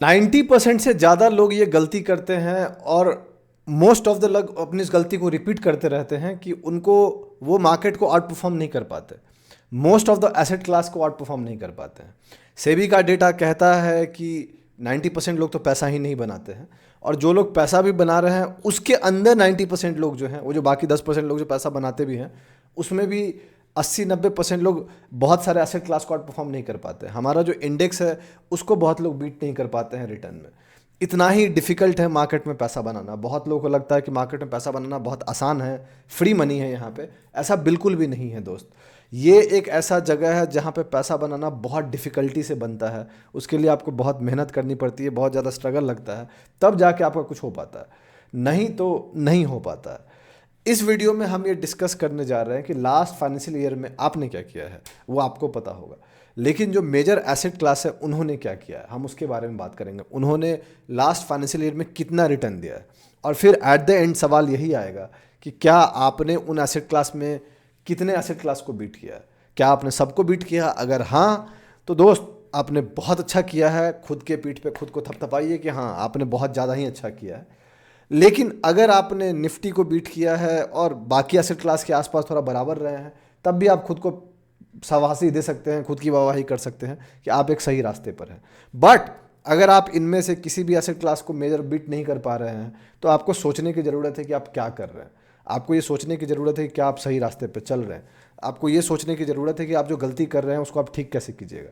90% से ज़्यादा लोग ये गलती करते हैं और मोस्ट ऑफ द लोग अपनी इस गलती को रिपीट करते रहते हैं कि उनको वो मार्केट को आउट परफॉर्म नहीं कर पाते, most of the asset class को आउट परफॉर्म नहीं कर पाते हैं। सेबी का डेटा कहता है कि 90% लोग तो पैसा ही नहीं बनाते हैं, और जो लोग पैसा भी बना रहे हैं उसके अंदर 90% लोग जो हैं, वो जो बाकी 10% लोग जो पैसा बनाते भी हैं, उसमें भी 80-90% लोग बहुत सारे एसेट क्लास को आउट परफॉर्म नहीं कर पाते हैं। हमारा जो इंडेक्स है उसको बहुत लोग बीट नहीं कर पाते हैं रिटर्न में। इतना ही डिफ़िकल्ट है मार्केट में पैसा बनाना। बहुत लोगों को लगता है कि मार्केट में पैसा बनाना बहुत आसान है, फ्री मनी है यहाँ पे। ऐसा बिल्कुल भी नहीं है दोस्त। ये एक ऐसा जगह है जहाँ पे पैसा बनाना बहुत डिफ़िकल्टी से बनता है। उसके लिए आपको बहुत मेहनत करनी पड़ती है, बहुत ज़्यादा स्ट्रगल लगता है, तब जाके आपका कुछ हो पाता है, नहीं तो नहीं हो पाता है। इस वीडियो में हम ये डिस्कस करने जा रहे हैं कि लास्ट फाइनेंशियल ईयर में आपने क्या किया है, वो आपको पता होगा, लेकिन जो मेजर एसेट क्लास है उन्होंने क्या किया है, हम उसके बारे में बात करेंगे। उन्होंने लास्ट फाइनेंशियल ईयर में कितना रिटर्न दिया है, और फिर एट द एंड सवाल यही आएगा कि क्या आपने उन एसेट क्लास में कितने एसेट क्लास को बीट किया है। क्या आपने सबको बीट किया? अगर हाँ तो दोस्त आपने बहुत अच्छा किया है। खुद के पीठ पे खुद को थपथपाइए कि हाँ आपने बहुत ज़्यादा ही अच्छा किया है। लेकिन अगर आपने निफ्टी को बीट किया है और बाकी एसेट क्लास के आसपास थोड़ा बराबर रहे हैं, तब भी आप खुद को शाबाशी दे सकते हैं, खुद की वाहवाही कर सकते हैं कि आप एक सही रास्ते पर हैं। बट अगर आप इनमें से किसी भी एसेट क्लास को मेजर बीट नहीं कर पा रहे हैं, तो आपको सोचने की ज़रूरत है कि आप क्या कर रहे हैं। आपको ये सोचने की ज़रूरत है कि क्या आप सही रास्ते पर चल रहे हैं। आपको ये सोचने की ज़रूरत है कि आप जो गलती कर रहे हैं उसको आप ठीक कैसे कीजिएगा।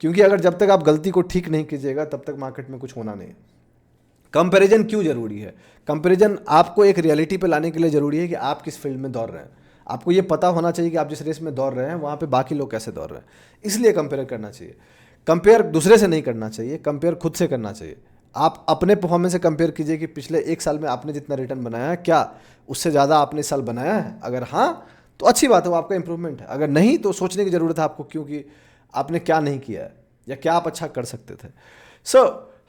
क्योंकि अगर जब तक आप गलती को ठीक नहीं कीजिएगा तब तक मार्केट में कुछ होना नहीं है। कंपैरिजन क्यों ज़रूरी है? कंपैरिजन आपको एक रियलिटी पे लाने के लिए ज़रूरी है कि आप किस फील्ड में दौड़ रहे हैं। आपको ये पता होना चाहिए कि आप जिस रेस में दौड़ रहे हैं वहाँ पे बाकी लोग कैसे दौड़ रहे हैं, इसलिए कंपेयर करना चाहिए। कंपेयर दूसरे से नहीं करना चाहिए, कंपेयर खुद से करना चाहिए। आप अपने परफॉर्मेंस से कंपेयर कीजिए कि पिछले एक साल में आपने जितना रिटर्न बनाया है, क्या उससे ज़्यादा आपने इस साल बनाया है? अगर हाँ तो अच्छी बात है, वो आपका इंप्रूवमेंट है। अगर नहीं तो सोचने की ज़रूरत है आपको, क्योंकि आपने क्या नहीं किया है या क्या आप अच्छा कर सकते थे।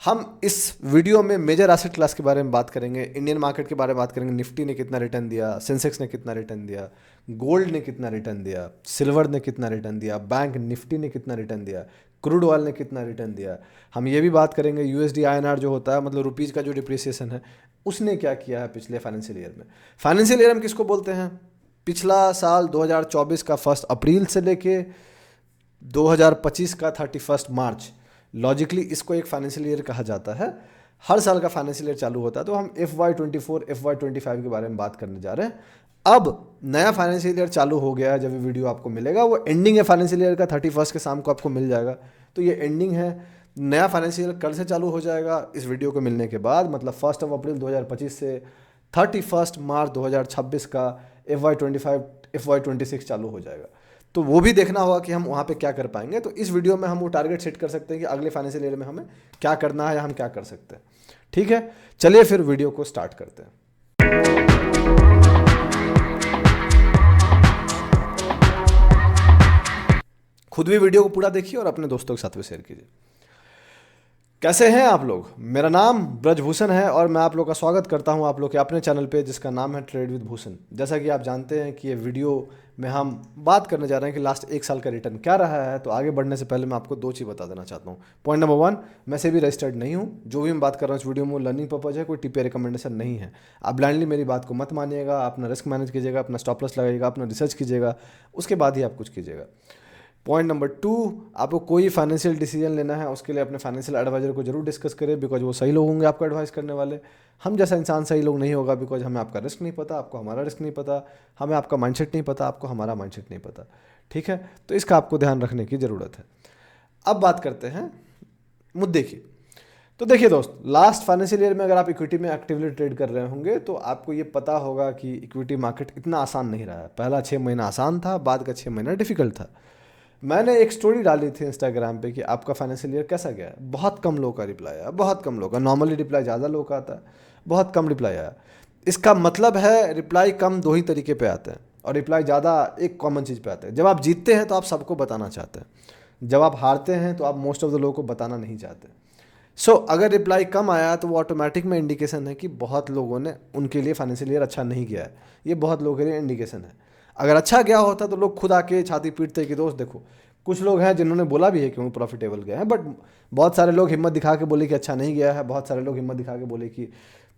हम इस वीडियो में मेजर एसेट क्लास के बारे में बात करेंगे, इंडियन मार्केट के बारे में बात करेंगे। निफ्टी ने कितना रिटर्न दिया, सेंसेक्स ने कितना रिटर्न दिया, गोल्ड ने कितना रिटर्न दिया, सिल्वर ने कितना रिटर्न दिया, बैंक निफ्टी ने कितना रिटर्न दिया, क्रूड ऑयल ने कितना रिटर्न दिया। हम ये भी बात करेंगे यूएसडी आईएनआर जो होता है, मतलब रुपीज़ का जो डिप्रिसिएशन है, उसने क्या किया है पिछले फाइनेंशियल ईयर में। फाइनेंशियल ईयर हम किसको बोलते हैं? पिछला साल 2024 का 1 अप्रैल से लेके 2025 का 31 मार्च, लॉजिकली इसको एक फाइनेंशियल ईयर कहा जाता है। हर साल का फाइनेंशियल ईयर चालू होता है, तो हम FY24 FY25 के बारे में बात करने जा रहे हैं। अब नया फाइनेंशियल ईयर चालू हो गया है। जब ये वीडियो आपको मिलेगा वो एंडिंग है फाइनेंशियल ईयर का, 31 के शाम को आपको मिल जाएगा। तो ये एंडिंग है, नया फाइनेंशियल ईयर कल से चालू हो जाएगा इस वीडियो को मिलने के बाद। मतलब 1 अप्रैल 2025 से 31 मार्च 2026 का FY25 FY26 चालू हो जाएगा। तो वो भी देखना होगा कि हम वहाँ पे क्या कर पाएंगे। तो इस वीडियो में हम वो टारगेट सेट कर सकते हैं कि अगले फाइनेंशियल ईयर में हमें क्या करना है या हम क्या कर सकते हैं। ठीक है, चलिए फिर वीडियो को स्टार्ट करते हैं। खुद भी वीडियो को पूरा देखिए और अपने दोस्तों के साथ भी शेयर कीजिए। कैसे हैं आप लोग? मेरा नाम ब्रजभूषण है और मैं आप लोग का स्वागत करता हूं आप लोग के अपने चैनल पे, जिसका नाम है ट्रेड विद भूषण। जैसा कि आप जानते हैं कि ये वीडियो में हम बात करने जा रहे हैं कि लास्ट एक साल का रिटर्न क्या रहा है। तो आगे बढ़ने से पहले मैं आपको 2 चीज़ बता देना चाहता हूँ। पॉइंट नंबर 1, मैं से भी रजिस्टर्ड नहीं हूँ। जो भी मैं बात कर रहा हूँ इस वीडियो में वो लर्निंग पर्पज है, कोई टिप या रिकमेंडेशन नहीं है। आप ब्लाइंडली मेरी बात को मत मानिएगा, अपना रिस्क मैनेज कीजिएगा, अपना स्टॉप लॉस लगाइएगा, अपना रिसर्च कीजिएगा, उसके बाद ही आप कुछ कीजिएगा। पॉइंट नंबर 2, आपको कोई फाइनेंशियल डिसीजन लेना है उसके लिए अपने फाइनेंशियल एडवाइजर को जरूर डिस्कस करें, बिकॉज वो सही लोग होंगे आपको एडवाइस करने वाले। हम जैसा इंसान सही लोग नहीं होगा, बिकॉज हमें आपका रिस्क नहीं पता, आपको हमारा रिस्क नहीं पता, हमें आपका माइंडसेट नहीं पता, आपको हमारा माइंडसेट नहीं पता। ठीक है, तो इसका आपको ध्यान रखने की ज़रूरत है। अब बात करते हैं मुद्दे की। तो देखिए दोस्त, लास्ट फाइनेंशियल ईयर में अगर आप इक्विटी में एक्टिवली ट्रेड कर रहे होंगे तो आपको ये पता होगा कि इक्विटी मार्केट इतना आसान नहीं रहा है। पहला 6 महीना आसान था, बाद का 6 महीना डिफिकल्ट था। मैंने एक स्टोरी डाली थी इंस्टाग्राम पे कि आपका फाइनेंशियल ईयर कैसा गया है। बहुत कम लोग का रिप्लाई आया, बहुत कम लोग का। नॉर्मली रिप्लाई ज़्यादा लोग का आता है, बहुत कम रिप्लाई आया। इसका मतलब है रिप्लाई कम 2 ही तरीके पे आते हैं और रिप्लाई ज़्यादा एक कॉमन चीज़ पे आते हैं। जब आप जीतते हैं तो आप सबको बताना चाहते हैं, जब आप हारते हैं तो आप मोस्ट ऑफ द लोगों को बताना नहीं चाहते। अगर रिप्लाई कम आया तो वो ऑटोमेटिक में इंडिकेशन है कि बहुत लोगों ने, उनके लिए फाइनेंशियल ईयर अच्छा नहीं गया है। ये बहुत लोगों के लिए इंडिकेशन है। अगर अच्छा गया होता तो लोग खुद आके छाती पीटते कि दोस्त देखो कुछ लोग हैं जिन्होंने बोला भी है कि वो प्रॉफिटेबल गए हैं, बट बहुत सारे लोग हिम्मत दिखा के बोले कि अच्छा नहीं गया है, बहुत सारे लोग हिम्मत दिखा के बोले कि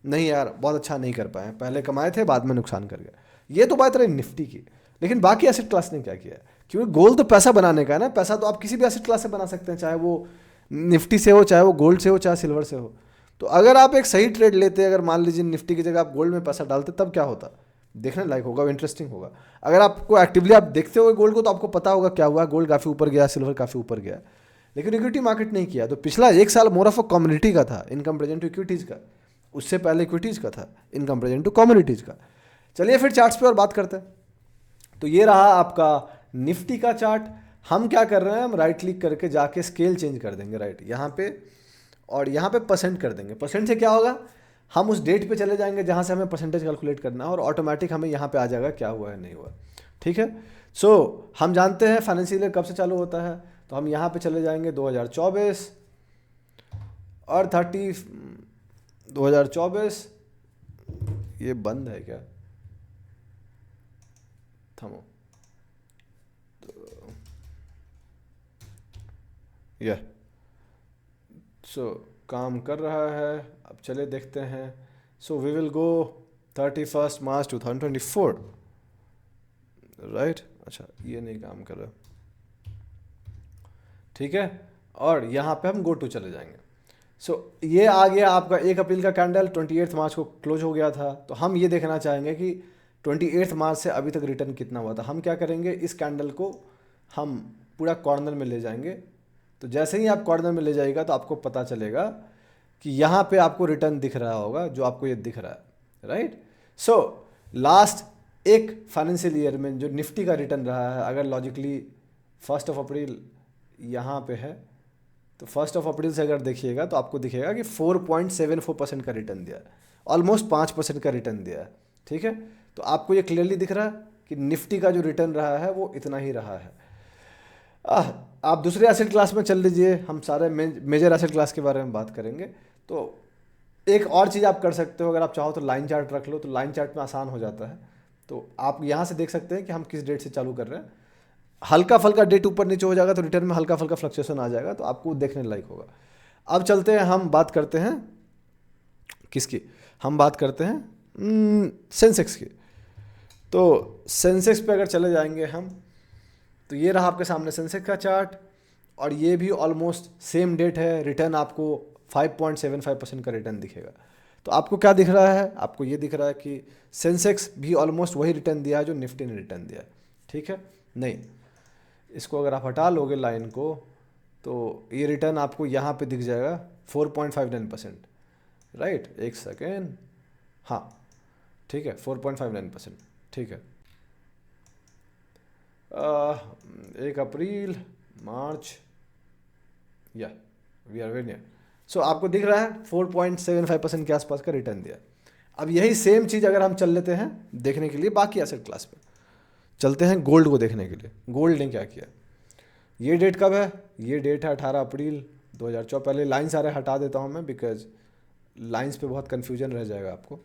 नहीं यार बहुत अच्छा नहीं कर पाए, पहले कमाए थे बाद में नुकसान कर गए। ये तो बात रही निफ्टी की, लेकिन बाकी एसेट क्लास ने क्या किया है? क्योंकि गोल तो पैसा बनाने का है ना, पैसा तो आप किसी भी एसेट क्लास से बना सकते हैं, चाहे वो निफ्टी से हो, चाहे वो गोल्ड से हो, चाहे सिल्वर से हो। तो अगर आप एक सही ट्रेड लेते, अगर मान लीजिए निफ्टी की जगह आप गोल्ड में पैसा डालते, तब क्या होता? देखने लायक होगा, इंटरेस्टिंग होगा। अगर आपको एक्टिवली आप देखते हो गोल्ड को, तो आपको पता होगा क्या हुआ, गोल्ड काफ़ी ऊपर गया, सिल्वर काफ़ी ऊपर गया। लेकिन इक्विटी मार्केट नहीं किया, तो पिछला एक साल मोर ऑफ अ कम्युनिटी का था इन कंपेरिजन टू इक्विटीज़ का, उससे पहले इक्विटीज़ का था इन कंपेरिजन टू कम्युनिटीज़ का। चलिए फिर चार्ट्स पे और बात करते हैं। तो ये रहा आपका निफ्टी का चार्ट। हम क्या कर रहे हैं, हम राइट क्लिक करके जाके स्केल चेंज कर देंगे राइट यहाँ पे, और यहाँ पे परसेंट कर देंगे। परसेंट से क्या होगा, हम उस डेट पे चले जाएंगे जहाँ से हमें परसेंटेज कैलकुलेट करना है, और ऑटोमेटिक हमें यहाँ पे आ जाएगा क्या हुआ है नहीं हुआ। ठीक है, सो हम जानते हैं फाइनेंशियल ईयर कब से चालू होता है, तो हम यहाँ पे चले जाएंगे 2024 और 2024। ये बंद है क्या? थमो, यह सो काम कर रहा है, अब चले देखते हैं। So we will go 31 March 2024 right. अच्छा ये नहीं काम कर रहा, ठीक है, और यहाँ पे हम गो टू चले जाएंगे। सो ये आ गया आपका 1 अप्रैल का कैंडल, 28 मार्च को क्लोज हो गया था। तो हम ये देखना चाहेंगे कि 28 मार्च से अभी तक रिटर्न कितना हुआ था। हम क्या करेंगे, इस कैंडल को हम पूरा कॉर्नर में ले जाएंगे। तो जैसे ही आप कॉर्नर में ले जाएगा तो आपको पता चलेगा कि यहाँ पे आपको रिटर्न दिख रहा होगा, जो आपको ये दिख रहा है राइट। सो लास्ट एक फाइनेंशियल ईयर में जो निफ्टी का रिटर्न रहा है, अगर लॉजिकली 1 अप्रैल यहाँ पे है, तो 1 अप्रैल से अगर देखिएगा तो आपको दिखेगा कि 4.74% का रिटर्न दिया है, ऑलमोस्ट 5% का रिटर्न दिया है। ठीक है, तो आपको ये क्लियरली दिख रहा है कि निफ्टी का जो रिटर्न रहा है वो इतना ही रहा है। आप दूसरे एसेट क्लास में चल लीजिए, हम सारे मेजर एसेट क्लास के बारे में बात करेंगे। तो एक और चीज़ आप कर सकते हो, अगर आप चाहो तो लाइन चार्ट रख लो, तो लाइन चार्ट में आसान हो जाता है। तो आप यहाँ से देख सकते हैं कि हम किस डेट से चालू कर रहे हैं। हल्का फल्का डेट ऊपर नीचे हो जाएगा तो रिटर्न में हल्का फल्का फ्लक्चुएशन आ जाएगा, तो आपको देखने लायक होगा। अब चलते हैं, हम बात करते हैं किसकी, हम बात करते हैं सेंसेक्स की। तो सेंसेक्स पे अगर चले जाएंगे हम, तो ये रहा आपके सामने सेंसेक्स का चार्ट, और ये भी ऑलमोस्ट सेम डेट है। रिटर्न आपको 5.75% का रिटर्न दिखेगा। तो आपको क्या दिख रहा है, आपको ये दिख रहा है कि सेंसेक्स भी ऑलमोस्ट वही रिटर्न दिया है जो निफ्टी ने रिटर्न दिया है। ठीक है, नहीं इसको अगर आप हटा लोगे लाइन को, तो ये रिटर्न आपको यहाँ पे दिख जाएगा 4.59% राइट। एक सेकेंड, हाँ ठीक है 4.59%। ठीक है, 1 अप्रैल मार्च, या वी आर वेरी नियर। सो आपको दिख रहा है 4.75% के आसपास का रिटर्न दिया। अब यही सेम चीज़ अगर हम चल लेते हैं देखने के लिए बाकी एसेट क्लास पे, चलते हैं गोल्ड को देखने के लिए। गोल्ड ने क्या किया, ये डेट कब है, ये डेट है 18 अप्रैल 2024। पहले लाइन सारे हटा देता हूँ मैं, बिकॉज लाइंस पे बहुत कन्फ्यूजन रह जाएगा आपको।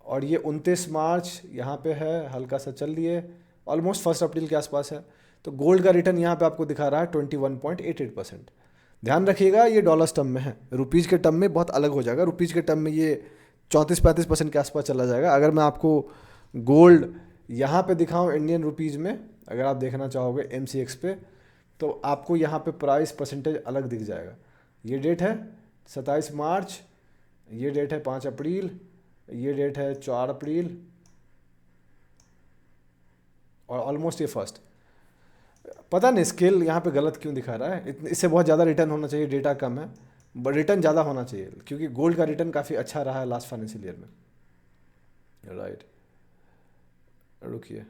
और ये 29 मार्च यहाँ पे है, हल्का सा चल लिए, ऑलमोस्ट 1 अप्रैल के आसपास है। तो गोल्ड का रिटर्न यहाँ पे आपको दिखा रहा है 21.88%। ध्यान रखिएगा ये डॉलर्स टर्म में है, रुपीज़ के टर्म में बहुत अलग हो जाएगा। रुपीज़ के टर्म में ये 34-35% के आसपास चला जाएगा। अगर मैं आपको गोल्ड यहाँ पे दिखाऊं इंडियन रुपीज़ में, अगर आप देखना चाहोगे MCX पे, तो आपको यहाँ पे प्राइस परसेंटेज अलग दिख जाएगा। ये डेट है 27 मार्च, ये डेट है 5 अप्रैल, ये डेट है 4 अप्रैल, और ऑलमोस्ट ये फर्स्ट। पता नहीं स्केल यहाँ पे गलत क्यों दिखा रहा है, इससे बहुत ज़्यादा रिटर्न होना चाहिए, डेटा कम है, बट रिटर्न ज़्यादा होना चाहिए, क्योंकि गोल्ड का रिटर्न काफ़ी अच्छा रहा है लास्ट फाइनेंशियल ईयर में राइट। रुकिए,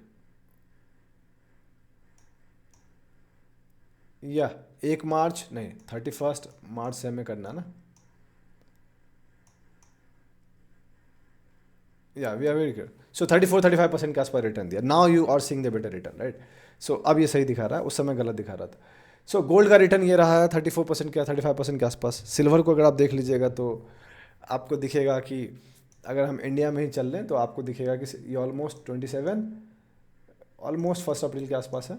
या 1 मार्च नहीं 31 मार्च से हमें करना ना, या we are very good. So 34-35% के आसपास रिटर्न दिया। Now you are seeing the better return right. So अब ये सही दिखा रहा है, उस समय गलत दिखा रहा था। सो गोल्ड का रिटर्न ये रहा है 34% का, 35% के आसपास। सिल्वर को अगर आप देख लीजिएगा तो आपको दिखेगा कि अगर हम इंडिया में ही चल लें तो आपको दिखेगा कि ये ऑलमोस्ट 27, ऑलमोस्ट 1 अप्रैल के आसपास है।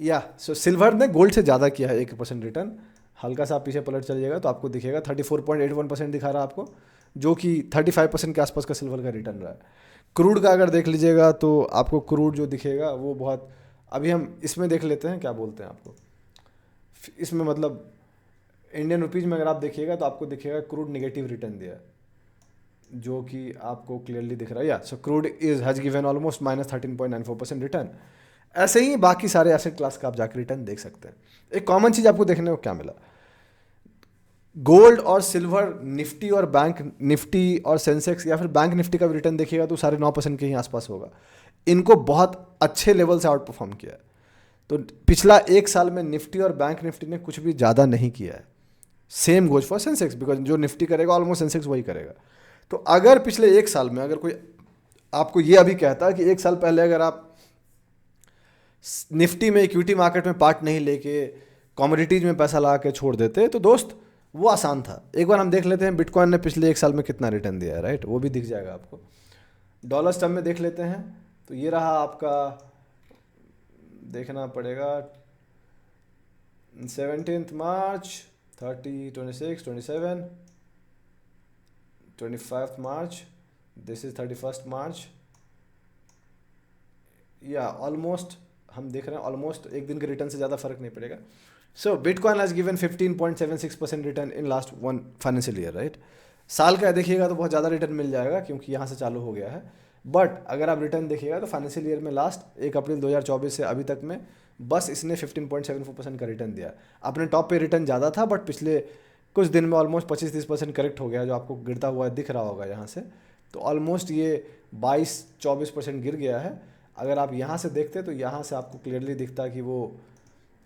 या सो सिल्वर ने गोल्ड से ज़्यादा किया है 1% रिटर्न। हल्का सा आप पीछे पलट चलिएगा तो आपको दिखेगा 34.81% दिखा रहा है आपको, जो कि 35% के आसपास का सिल्वर का रिटर्न रहा है। क्रूड का अगर देख लीजिएगा तो आपको क्रूड जो दिखेगा वो बहुत, अभी हम इसमें देख लेते हैं क्या बोलते हैं आपको, इसमें मतलब इंडियन रुपीज़ में अगर आप देखिएगा तो आपको दिखेगा क्रूड नेगेटिव रिटर्न दिया है, जो कि आपको क्लियरली दिख रहा है। या so crude is has given almost -13.94% return. ऐसे ही बाकी सारे एसेट क्लास का आप जाकर रिटर्न देख सकते हैं। एक कॉमन चीज़ आपको देखने को क्या मिला, गोल्ड और सिल्वर, निफ्टी और बैंक निफ्टी और सेंसेक्स या फिर बैंक निफ्टी का भी रिटर्न देखिएगा तो साढ़े 9% के ही आसपास होगा। इनको बहुत अच्छे लेवल से आउट परफॉर्म किया है। तो पिछला एक साल में निफ्टी और बैंक निफ्टी ने कुछ भी ज़्यादा नहीं किया है। Same goes for Sensex, because जो निफ्टी करेगा ऑलमोस्ट सेंसेक्स वही करेगा। तो अगर पिछले एक साल में अगर कोई आपको ये अभी कहता है कि एक साल पहले अगर आप निफ्टी में इक्विटी मार्केट में पार्ट नहीं लेके कमोडिटीज में पैसा लगा के छोड़ देते तो दोस्त वो आसान था। एक बार हम देख लेते हैं बिटकॉइन ने पिछले एक साल में कितना रिटर्न दिया है, राइट, वो भी दिख जाएगा आपको। डॉलर टर्म में देख लेते हैं तो ये रहा आपका, देखना पड़ेगा 17 मार्च, 30, 26, 27, 25 मार्च, दिस इज 31 मार्च। या ऑलमोस्ट हम देख रहे हैं ऑलमोस्ट एक दिन के रिटर्न से ज़्यादा फर्क नहीं पड़ेगा। So bitcoin has given 15.76% return in last 1 financial year, right. साल का देखिएगा तो बहुत ज़्यादा रिटर्न मिल जाएगा क्योंकि यहाँ से चालू हो गया है। बट अगर आप रिटर्न देखिएगा तो फाइनेंशियल ईयर में लास्ट 1 अप्रैल 2024 से अभी तक में बस इसने 15.74% का रिटर्न दिया। अपने टॉप पे रिटर्न ज़्यादा था बट पिछले कुछ दिन में ऑलमोस्ट 25-30% करेक्ट हो गया, जो आपको गिरता हुआ दिख रहा होगा यहाँ से। तो ऑलमोस्ट ये 22-24% गिर गया है। अगर आप यहाँ से देखते तो यहाँ से आपको क्लियरली दिखता कि वो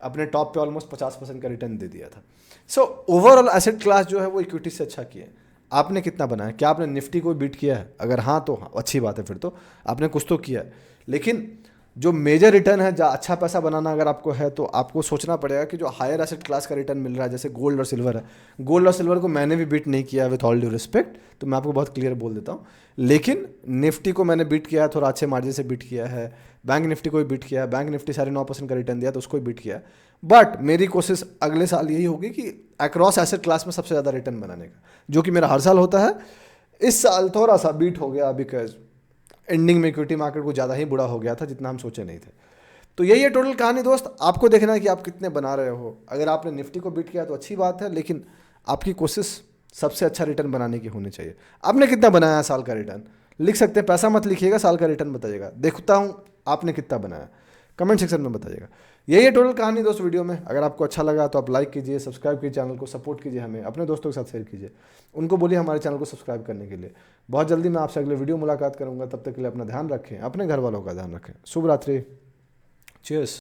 अपने टॉप पे ऑलमोस्ट 50% का रिटर्न दे दिया था। सो ओवरऑल एसेट क्लास जो है वो इक्विटी से अच्छा किया है। आपने कितना बनाया, क्या आपने निफ्टी को बीट किया है? अगर हाँ तो अच्छी बात है, फिर तो आपने कुछ तो किया है। लेकिन जो मेजर रिटर्न है, जहाँ अच्छा पैसा बनाना अगर आपको है तो आपको सोचना पड़ेगा कि जो हायर एसेट क्लास का रिटर्न मिल रहा है जैसे गोल्ड और सिल्वर है। गोल्ड और सिल्वर को मैंने भी बीट नहीं किया विथ ऑल ड्यू रिस्पेक्ट, तो मैं आपको बहुत क्लियर बोल देता हूँ। लेकिन निफ्टी को मैंने बीट किया है, थोड़ा अच्छे मार्जिन से बीट किया है। बैंक निफ्टी को भी बीट किया है, बैंक निफ्टी 9.5% का रिटर्न दिया तो उसको भी बीट किया। बट मेरी कोशिश अगले साल यही होगी कि अक्रॉस एसेट क्लास में सबसे ज़्यादा रिटर्न बनाने का, जो कि मेरा हर साल होता है। इस साल थोड़ा सा बीट हो गया बिकॉज एंडिंग में इक्विटी मार्केट को ज़्यादा ही बुरा हो गया था जितना हम सोचे नहीं थे। तो यही है टोटल कहानी दोस्त। आपको देखना है कि आप कितने बना रहे हो। अगर आपने निफ्टी को बीट किया तो अच्छी बात है, लेकिन आपकी कोशिश सबसे अच्छा रिटर्न बनाने की होनी चाहिए। आपने कितना बनाया है साल का रिटर्न? लिख सकते हैं, पैसा मत लिखिएगा, साल का रिटर्न बताइएगा। देखता हूँ आपने कितना बनाया, कमेंट सेक्शन में बताइएगा। यही है टोटल कहानी दोस्त वीडियो में। अगर आपको अच्छा लगा तो आप लाइक कीजिए, सब्सक्राइब कीजिए, चैनल को सपोर्ट कीजिए, हमें अपने दोस्तों के साथ शेयर कीजिए, उनको बोलिए हमारे चैनल को सब्सक्राइब करने के लिए। बहुत जल्दी मैं आपसे अगले वीडियो मुलाकात करूंगा, तब तक के लिए अपना ध्यान रखें, अपने घर वालों का ध्यान रखें। शुभ रात्रि, चीयर्स।